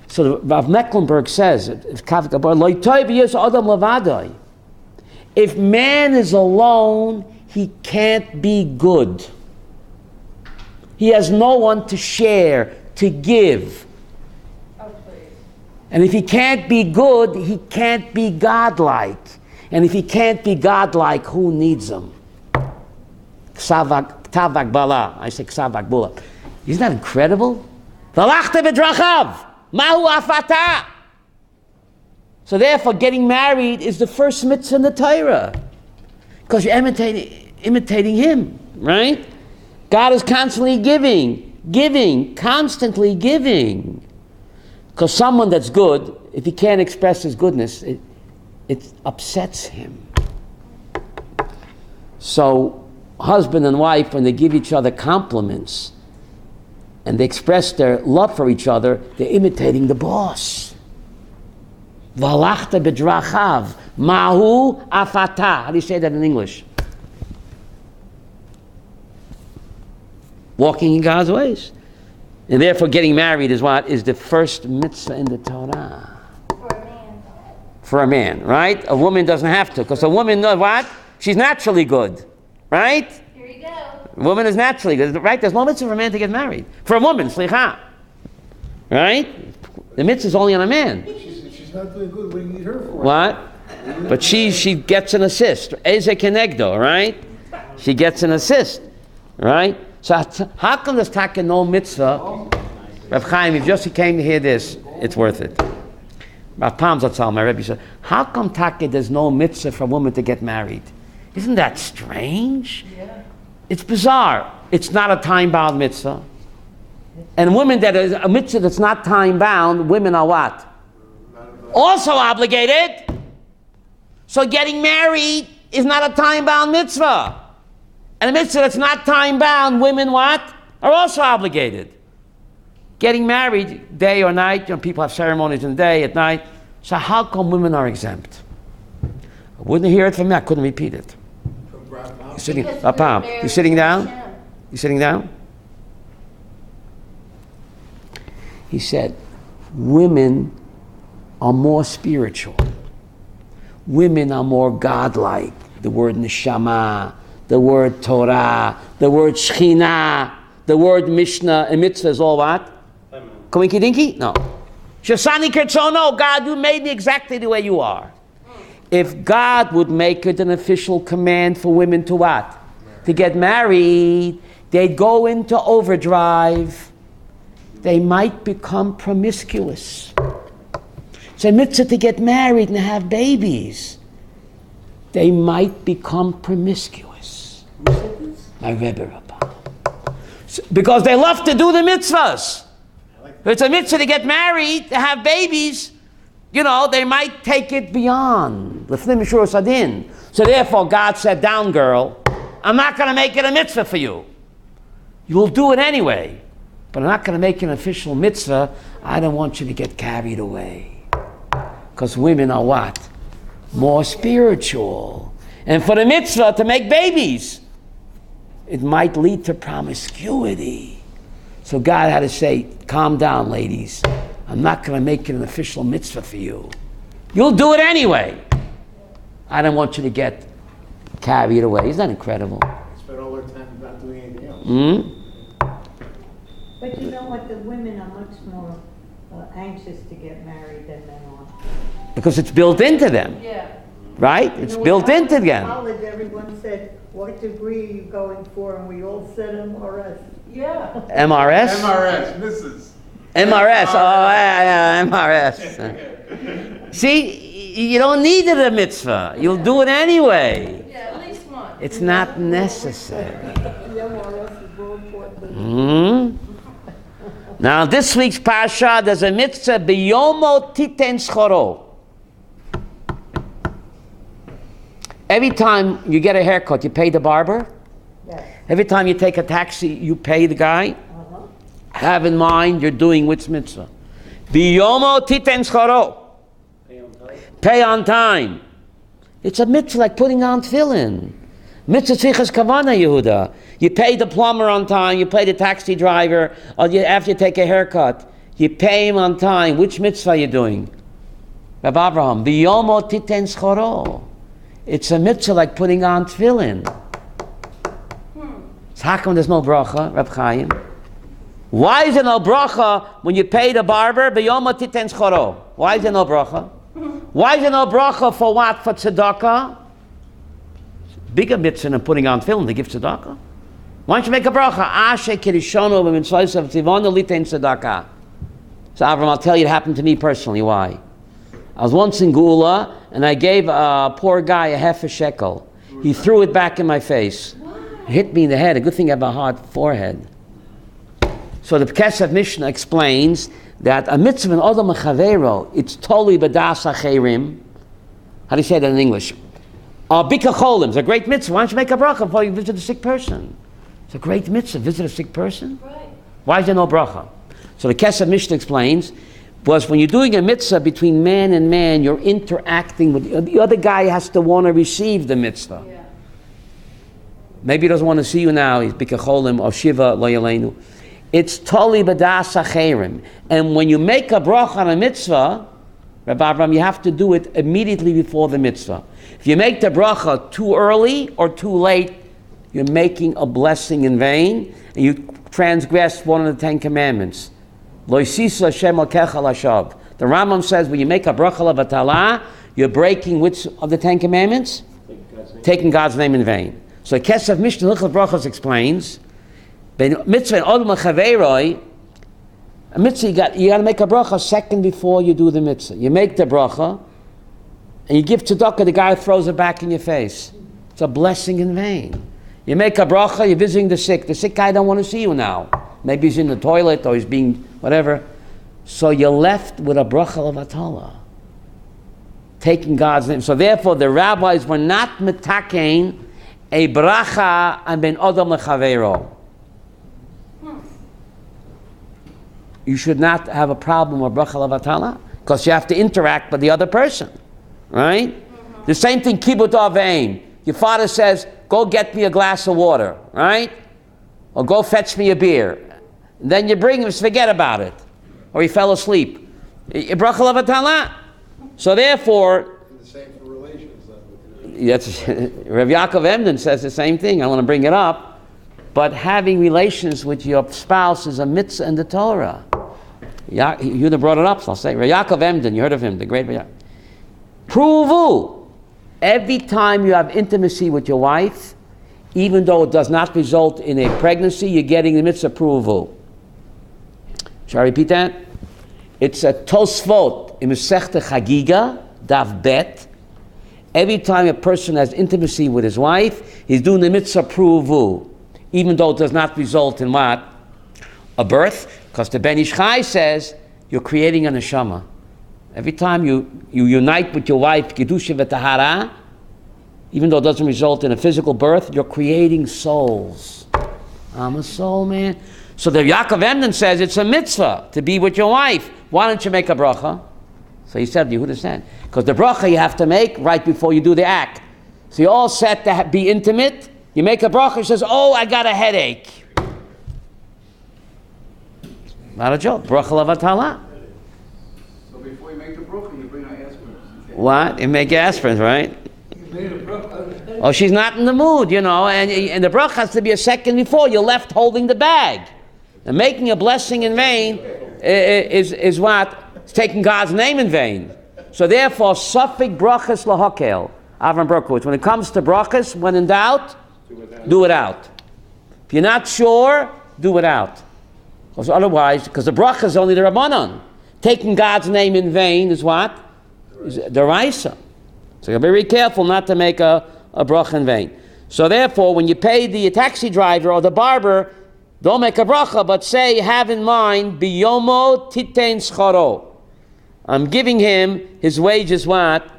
So Rav Mecklenburg says, if man is alone, he can't be good. He has no one to share, to give. Oh, please. And if he can't be good, he can't be godlike. And if he can't be godlike, who needs him? Ktavak Bala. I say Ksavak Bala. Isn't that incredible? V'alachte b'drachav. Mahu afata. So therefore, getting married is the first mitzvah in the Torah. Because you're imitating him, right? God is constantly giving, constantly giving. Because someone that's good, if he can't express his goodness, it upsets him. So, husband and wife, when they give each other compliments and they express their love for each other, they're imitating the boss. V'alachta b'drachav, mahu afata. How do you say that in English? Walking in God's ways. And therefore getting married is what? Is the first mitzvah in the Torah. For a man. For a man, right? A woman doesn't have to, because a woman knows what? She's naturally good, right? Here you go. A woman is naturally good, right? There's no mitzvah for a man to get married. For a woman, slicha. Right? The mitzvah is only on a man. She's not doing good. What do you need her for? What? But she gets an assist. Eze kenegdo, right? She gets an assist, right? So how come there's taka no mitzvah? Rav Chaim, if you came to hear this, it's worth it. Rav Pam Zatzal, my Rebbe said, how come taka there's no mitzvah for a woman to get married? Isn't that strange? Yeah. It's bizarre. It's not a time-bound mitzvah. And women that is a mitzvah that's not time-bound, women are what? Also obligated. So getting married is not a time-bound mitzvah. And a mitzvah that's not time-bound, women what? Are also obligated. Getting married, day or night, people have ceremonies in the day, at night. So how come women are exempt? I wouldn't hear it from me, I couldn't repeat it. You're sitting, you sitting down? You sitting down? He said, women are more spiritual. Women are more godlike. The word neshama, the word Torah, the word Shechina, the word Mishnah, and mitzvah is all what? Koinky dinky? No. Shasani Kertzono, God, you made me exactly the way you are. If God would make it an official command for women to what? To get married, they'd go into overdrive. They might become promiscuous. It's a mitzvah to get married and have babies. They might become promiscuous. My Rebbe Rabbi. Because they love to do the mitzvahs. It's a mitzvah to get married, to have babies. You know, they might take it beyond. So therefore God said, down girl, I'm not going to make it a mitzvah for you. You will do it anyway. But I'm not going to make it an official mitzvah. I don't want you to get carried away. Because women are what? More spiritual. And for the mitzvah to make babies, it might lead to promiscuity. So God had to say, calm down, ladies. I'm not going to make it an official mitzvah for you. You'll do it anyway. I don't want you to get carried away. Isn't that incredible? Spend all their time not doing anything else. Mm-hmm. But you know what, the women are much more anxious to get married than men are. Because it's built into them, Yeah. right? It's You know, built when I into was in them. college, everyone said, what degree are you going for? And we all said MRS. Yeah. MRS? MRS, Mrs. MRS. Oh, yeah, MRS. See, you don't need it a mitzvah. You'll do it anyway. Yeah, at least one. It's not necessary. Now, this week's Parshat, there's a mitzvah, biyomo titen schoro. Every time you get a haircut, you pay the barber. Yes. Every time you take a taxi, you pay the guy. Have in mind you're doing which mitzvah. Biyomo titen schoro. Pay on time. It's a mitzvah like putting on tefillin. Mitzvah tzrichas kavana, Yehuda. You pay the plumber on time, you pay the taxi driver, or after you take a haircut, you pay him on time. Which mitzvah are you doing? Rabbi Abraham, biyomo titen schoro. It's a mitzvah like putting on tefillin. So how come there's no bracha, Reb Chaim? Why is there no bracha when you pay the barber, biyomo titen schoro? Why is there no bracha? Why is there no bracha for what? For tzedakah? Bigger mitzvah than putting on tefillin to give tzedakah. Why don't you make a bracha? Ashe kirishonu b'mitzvahs tzivonu litein tzedakah. So Avram, I'll tell you, it happened to me personally. Why? I was once in Gula, and I gave a poor guy a half a shekel. He threw it back in my face. It hit me in the head. A good thing I have a hard forehead. So the Kesef Mishnah explains that a mitzvah in Odom Chavero, it's totally b'das acherim. How do you say that in English? Bika cholim, it's a great mitzvah. Why don't you make a bracha before you visit a sick person? It's a great mitzvah, visit a sick person. Right. Why is there no bracha? So the Kesef Mishnah explains, was when you're doing a mitzvah between man and man, you're interacting with the other guy has to want to receive the mitzvah. Yeah. Maybe he doesn't want to see you now, he's bika cholim or shiva lo yaleinu. It's totally b'das acherim. And when you make a bracha on a mitzvah, Rabbi Abraham, you have to do it immediately before the mitzvah. If you make the bracha too early or too late, you're making a blessing in vain, and you transgress one of the 10 commandments. Lo yisisu Hashem alkecha lashav. The Rambam says when you make a bracha levatala, you're breaking which of the 10 commandments? Taking God's name in vain. So Kesef Mishnah Hilchot Brachos explains, mitzvah odom chaveroi, a mitzvah you got to make a bracha a second before you do the mitzvah. You make the bracha, and you give tzedakah, the guy throws it back in your face. It's a blessing in vain. You make a bracha, you're visiting the sick guy don't want to see you now. Maybe he's in the toilet or he's being whatever. So you're left with a bracha levatala, taking God's name. So therefore the rabbis were not metakein a bracha and ben odom lechavero. You should not have a problem with bracha levatala because you have to interact with the other person, right? Mm-hmm. The same thing, kibbut avein. Your father says, go get me a glass of water, right? Or go fetch me a beer. And then you bring him, forget about it. Or he fell asleep. Bracha levatala. So therefore, The same for relations. that's, Rav Yaakov Emden says the same thing. I want to bring it up. But having relations with your spouse is a mitzvah in the Torah. Yehuda brought it up, so I'll say. Rav Yaakov Emden, you heard of him, the great Rav Yaakov. Pruvu. Every time you have intimacy with your wife, even though it does not result in a pregnancy, you're getting the mitzvah pruvu. Shall I repeat that? It's a Tosfot in Masechta Chagiga, Daf Bet. Every time a person has intimacy with his wife, he's doing the mitzvah pruvu, even though it does not result in what? A birth, because the Ben Ish Chai says you're creating a neshama. Every time you unite with your wife, Kedusha v'Tahara, even though it doesn't result in a physical birth, you're creating souls. I'm a soul, man. So the Yaakov Emden says it's a mitzvah to be with your wife. Why don't you make a bracha? So he said, Yehuda said, because the bracha you have to make right before you do the act. So you're all set to be intimate. You make a bracha, he says, oh, I got a headache. Not a joke. Bracha levatala. So before you make the bracha, you bring out aspirin. What? You make aspirin, right? Oh, she's not in the mood, and the bracha has to be a second before. You're left holding the bag. And making a blessing in vain is what? It's taking God's name in vain. So therefore, suffik brachas lahakel. Avram Berkowitz. When it comes to brachas, when in doubt, do it out. If you're not sure, do without. Because otherwise, because the bracha is only the Rabbanon. Taking God's name in vain is what? Is deraisa. So you're very careful not to make a bracha in vain. So therefore, when you pay the taxi driver or the barber, don't make a bracha, but say, have in mind, biyomo titein scharo. I'm giving him his wages what?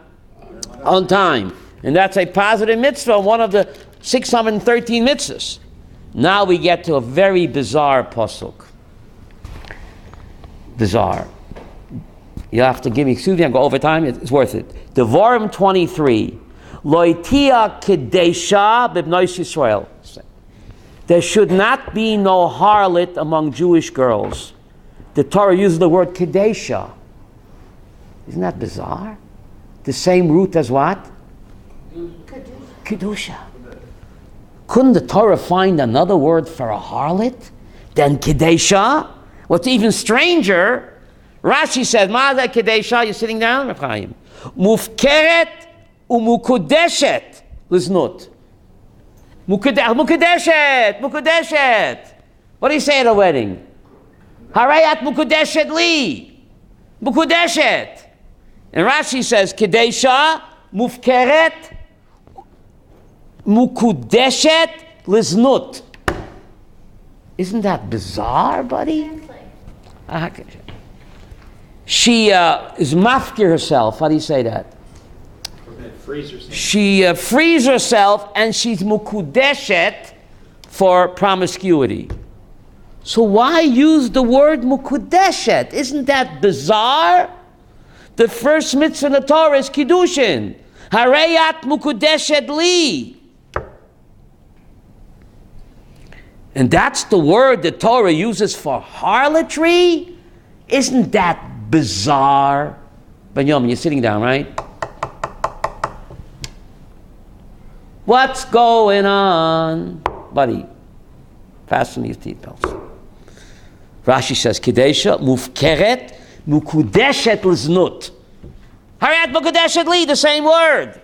On time. And that's a positive mitzvah, one of the 613 mitzvahs. Now we get to a very bizarre pasuk. Bizarre. You have to give me, excuse me, I'll go over time, it's worth it. Devarim 23. Loitia kedesha b'bnois Yisrael. There should not be no harlot among Jewish girls. The Torah uses the word kedesha. Isn't that bizarre? The same root as what? Kedusha. Couldn't the Torah find another word for a harlot than kedesha? What's even stranger, Rashi says, Ma'azeh kedesha, you're sitting down, Reb Chaim. Mufkeret umukudeshet liznut. Mukudeshet. What do you say at a wedding? Harayat mukudeshet li. Mukudeshet. And Rashi says, kedesha, mufkeret, mukudeshet liznut. Isn't that bizarre, buddy? She is mafkir herself. How do you say that? Freeze herself. She frees herself and she's mukudeshet for promiscuity. So why use the word mukudeshet? Isn't that bizarre? The first mitzvah in the Torah is kiddushin. Harayat mukudeshet li. And that's the word the Torah uses for harlotry? Isn't that bizarre? Ben Yomin, you're sitting down, right? What's going on? Buddy, fasten these seatbelts. Rashi says, Kedesha, mufkeret, mukudeshet liznut. Harayat mukudeshet li, the same word.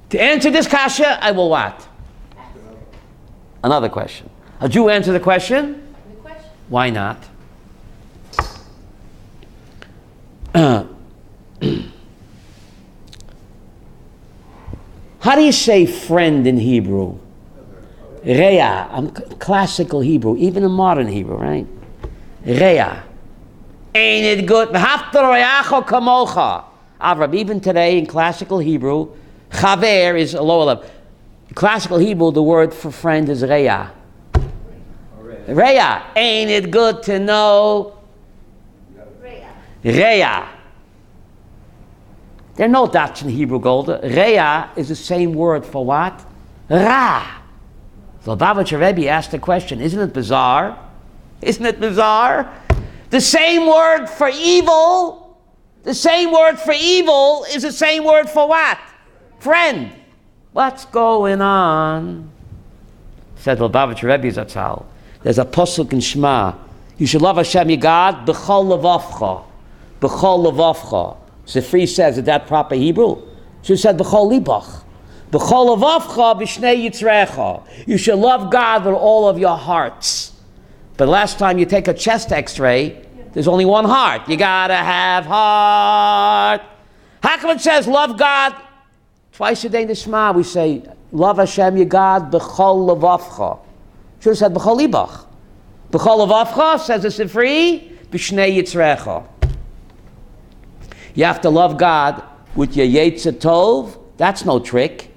To answer this kasha, I will what? Another question. A Jew answer the question? The question. Why not? How do you say friend in Hebrew? Reya. Classical Hebrew, even in modern Hebrew, right? Reya. Ain't it good? Haftorah kamocha. Avram, even today in classical Hebrew, chaver is a lower level. Classical Hebrew, the word for friend is reya. Reya. Ain't it good to know? Reya. There are no dots in Hebrew, Golda. Reya is the same word for what? Ra. So Lubavitcher Rebbe asked the question, isn't it bizarre? Isn't it bizarre? The same word for evil, the same word for evil is the same word for what? Friend. What's going on? Said Lubavitcher Rebbe Zatzal. There's a pasuk in Shema. You should love Hashem your God b'chol levavcha. B'chol levavcha. Sifri says, is that proper Hebrew? She said b'chol libach. B'chol levavcha b'shnei yitzrecha. You should love God with all of your hearts. But last time you take a chest x-ray, there's only one heart. You gotta have heart. How come it says love God? Twice a day in the Shema we say, love Hashem your God b'chol levavcha. Should have said b'chol libach. B'chol levavcha, says the Sifri, b'shnei yitzrecha. You have to love God with your Yetzer Tov. That's no trick.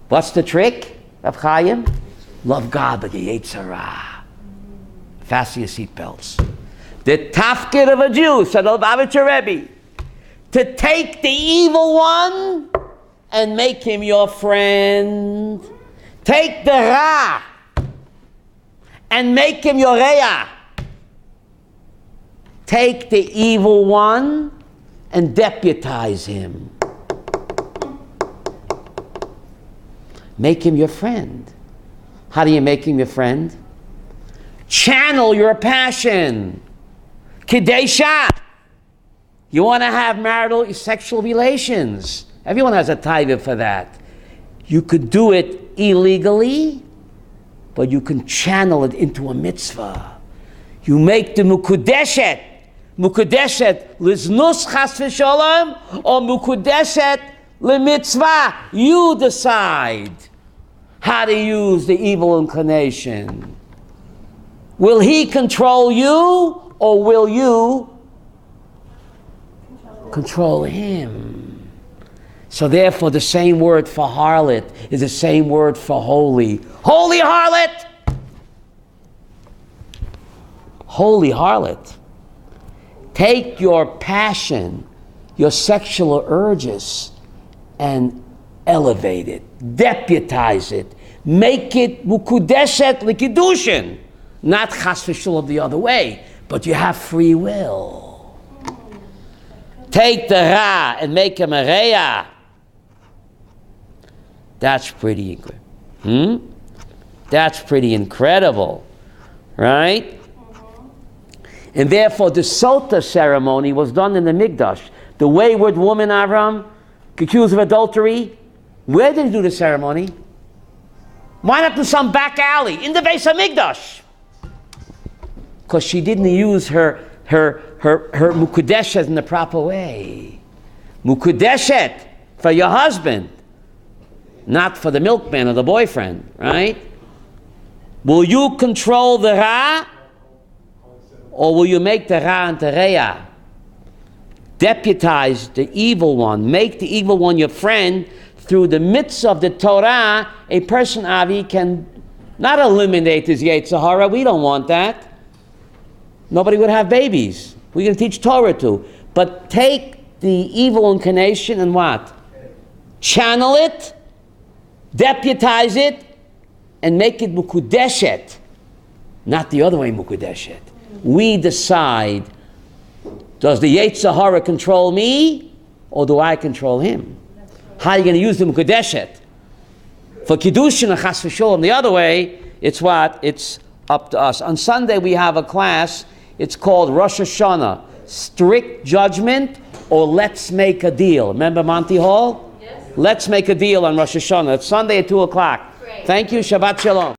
What's the trick, Reb Chaim? Love God with your Yetzer Ra. Fasten your seatbelts. The tafkid of a Jew, said Lubavitcher Rebbe, to take the evil one and make him your friend. Take the Ra and make him your Reya. Take the evil one and deputize him. Make him your friend. How do you make him your friend? Channel your passion. Kedesha. You want to have marital sexual relations. Everyone has a taiva for that. You could do it illegally, but you can channel it into a mitzvah. You make the mukudeshet liznus chas v'sholem, or mukudeshet lemitzvah. You decide how to use the evil inclination. Will he control you, or will you control him? So therefore, the same word for harlot is the same word for holy. Holy harlot! Holy harlot. Take your passion, your sexual urges, and elevate it, deputize it, make it mukudeshet likidushin, not chas v'sholem the other way, but you have free will. Take the ra and make him a reya. That's pretty good. That's pretty incredible, right? And therefore, the sota ceremony was done in the Mikdash. The wayward woman, Avram, accused of adultery, where did he do the ceremony? Why not in some back alley, in the Beis HaMikdash? Because she didn't use her mukudeshet in the proper way. Mukudeshet for your husband, not for the milkman or the boyfriend, right? Will you control the ra, or will you make the ra into reya? Deputize the evil one, make the evil one your friend. Through the mitzvah of the Torah, a person, Avi, can not eliminate his Yetzer Hara. We don't want that. Nobody would have babies. We're going to teach Torah to. But take the evil inclination and what? Channel it, deputize it, and make it mukudeshet. Not the other way, mukudeshet. We decide, does the Yetzer Hara control me, or do I control him? How are you going to use the mukudeshet? For kiddushin and chas v'sholem the other way, it's what? It's up to us. On Sunday we have a class. It's called Rosh Hashanah, Strict Judgment, or Let's Make a Deal. Remember Monty Hall? Yes. Let's Make a Deal on Rosh Hashanah. It's Sunday at 2:00. Great. Thank you. Shabbat Shalom.